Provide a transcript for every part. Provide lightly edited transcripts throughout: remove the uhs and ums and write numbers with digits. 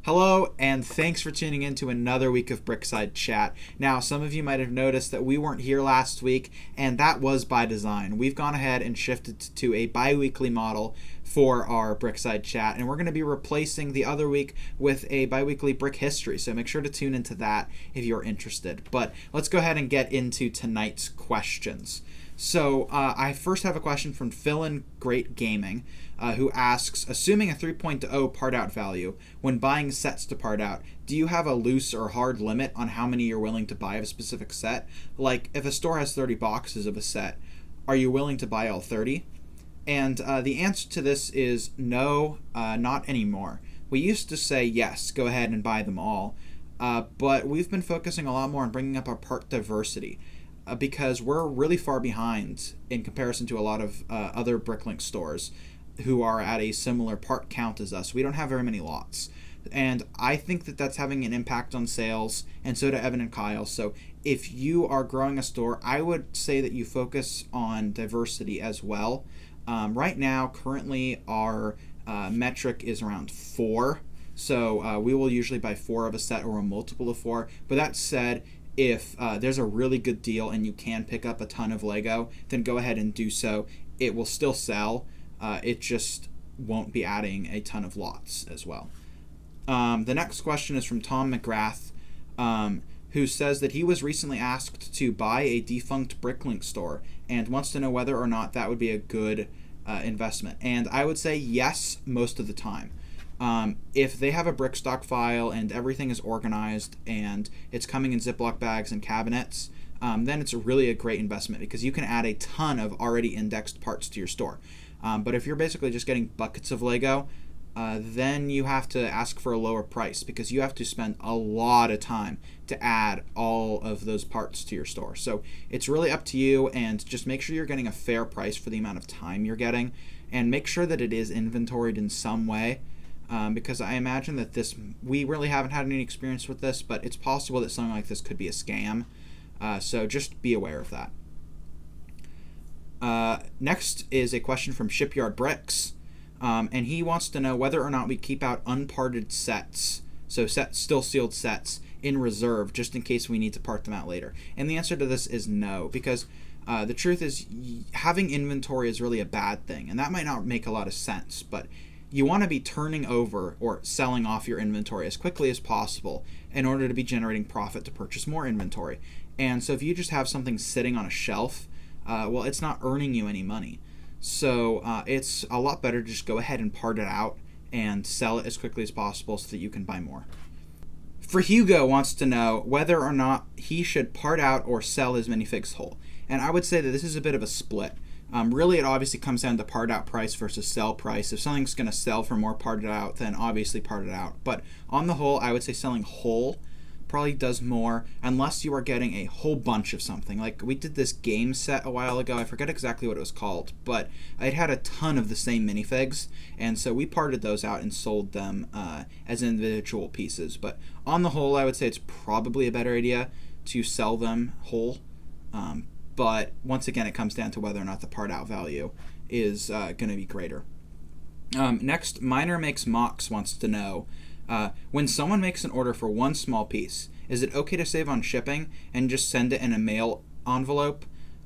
Hello, and thanks for tuning in to another week of BrickSide Chat. Now, some of you might have noticed that we weren't here last week, and that was by design. We've gone ahead and shifted to a bi-weekly model for our BrickSide Chat, and we're going to be replacing the other week with a bi-weekly Brick History, so make sure to tune into that if you're interested. But let's go ahead and get into tonight's questions. So I first have a question from Philin Great Gaming, who asks, assuming a 3.0 part out value, when buying sets to part out, do you have a loose or hard limit on how many you're willing to buy of a specific set? Like, if a store has 30 boxes of a set, are you willing to buy all 30? And the answer to this is no, not anymore. We used to say yes, go ahead and buy them all, but we've been focusing a lot more on bringing up our part diversity. Because we're really far behind in comparison to a lot of other BrickLink stores who are at a similar part count as us. We don't have very many lots. And I think that that's having an impact on sales, and so do Evan and Kyle. So if you are growing a store, I would say that you focus on diversity as well. Right now, currently, our metric is around 4. So we will usually buy 4 of a set or a multiple of 4. But that said, if there's a really good deal and you can pick up a ton of Lego, then go ahead and do so. It will still sell. It just won't be adding a ton of lots as well. The next question is from Tom McGrath, who says that he was recently asked to buy a defunct BrickLink store and wants to know whether or not that would be a good investment. And I would say yes most of the time. If they have a brick stock file and everything is organized and it's coming in Ziploc bags and cabinets, then it's really a great investment because you can add a ton of already indexed parts to your store. But if you're basically just getting buckets of Lego, then you have to ask for a lower price because you have to spend a lot of time to add all of those parts to your store. So it's really up to you, and just make sure you're getting a fair price for the amount of time you're getting, and make sure that it is inventoried in some way. Because I imagine that we really haven't had any experience with this, but it's possible that something like this could be a scam. So just be aware of that. Next is a question from Shipyard Bricks, and he wants to know whether or not we keep out unparted sets, so still sealed sets, in reserve just in case we need to part them out later. And the answer to this is no, because the truth is having inventory is really a bad thing, and that might not make a lot of sense, but you want to be turning over or selling off your inventory as quickly as possible in order to be generating profit to purchase more inventory. And so if you just have something sitting on a shelf, well, it's not earning you any money. So it's a lot better to just go ahead and part it out and sell it as quickly as possible so that you can buy more. For Hugo wants to know whether or not he should part out or sell his minifigs whole. And I would say that this is a bit of a split. Really, it obviously comes down to part out price versus sell price. If something's going to sell for more parted out, then obviously part it out. But on the whole, I would say selling whole probably does more unless you are getting a whole bunch of something. Like we did this game set a while ago. I forget exactly what it was called, but it had a ton of the same minifigs, and so we parted those out and sold them as individual pieces. But on the whole, I would say it's probably a better idea to sell them whole. But once again, it comes down to whether or not the part out value is going to be greater. Next, Miner Makes Mox wants to know, when someone makes an order for one small piece, is it okay to save on shipping and just send it in a mail envelope?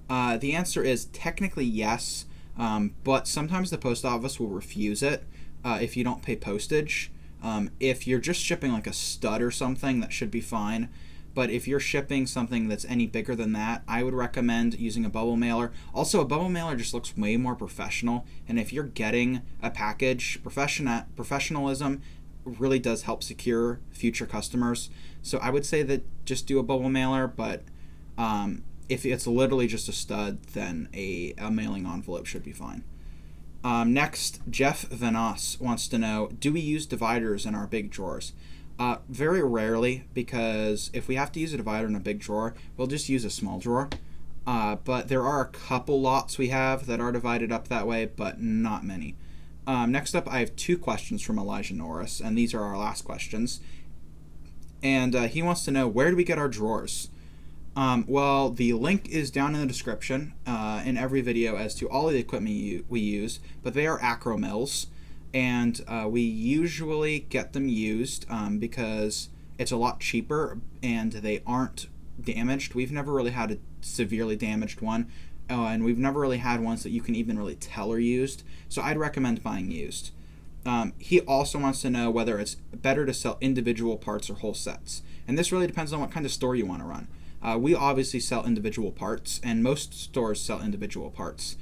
The answer is technically yes, but sometimes the post office will refuse it if you don't pay postage. If you're just shipping like a stud or something, that should be fine. But if you're shipping something that's any bigger than that, I would recommend using a bubble mailer. Also, a bubble mailer just looks way more professional. And if you're getting a package, professionalism really does help secure future customers. So I would say that just do a bubble mailer, but if it's literally just a stud, then a mailing envelope should be fine. Next, Jeff Vanos wants to know, do we use dividers in our big drawers? Very rarely, because if we have to use a divider in a big drawer, we'll just use a small drawer. But there are a couple lots we have that are divided up that way, but not many. Next up, I have 2 questions from Elijah Norris, and these are our last questions. And he wants to know, where do we get our drawers? Well, the link is down in the description in every video as to all of the equipment we use, but they are acro mills. and we usually get them used because it's a lot cheaper and they aren't damaged. We've never really had a severely damaged one, and we've never really had ones that you can even really tell are used, so I'd recommend buying used. He also wants to know whether it's better to sell individual parts or whole sets, and this really depends on what kind of store you want to run. We obviously sell individual parts, and most stores sell individual parts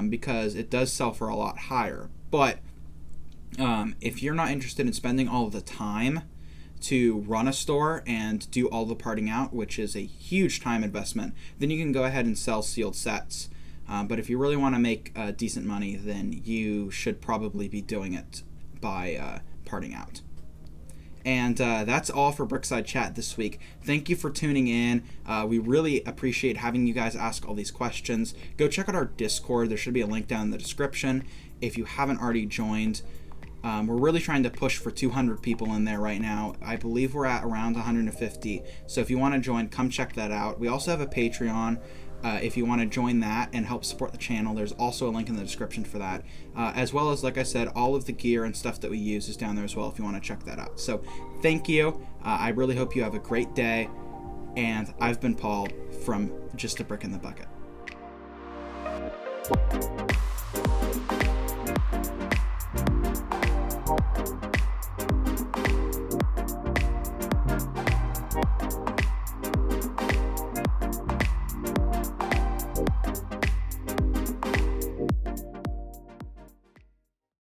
because it does sell for a lot higher. But if you're not interested in spending all of the time to run a store and do all the parting out, which is a huge time investment, then you can go ahead and sell sealed sets. But if you really want to make decent money, then you should probably be doing it by parting out. And that's all for BrickSide Chat this week. Thank you for tuning in. We really appreciate having you guys ask all these questions. Go check out our Discord. There should be a link down in the description if you haven't already joined. We're really trying to push for 200 people in there right now. I believe we're at around 150. So if you want to join, come check that out. We also have a Patreon. If you want to join that and help support the channel, there's also a link in the description for that. As well as, like I said, all of the gear and stuff that we use is down there as well if you want to check that out. So thank you. I really hope you have a great day. And I've been Paul from Just a Brick in the Bucket.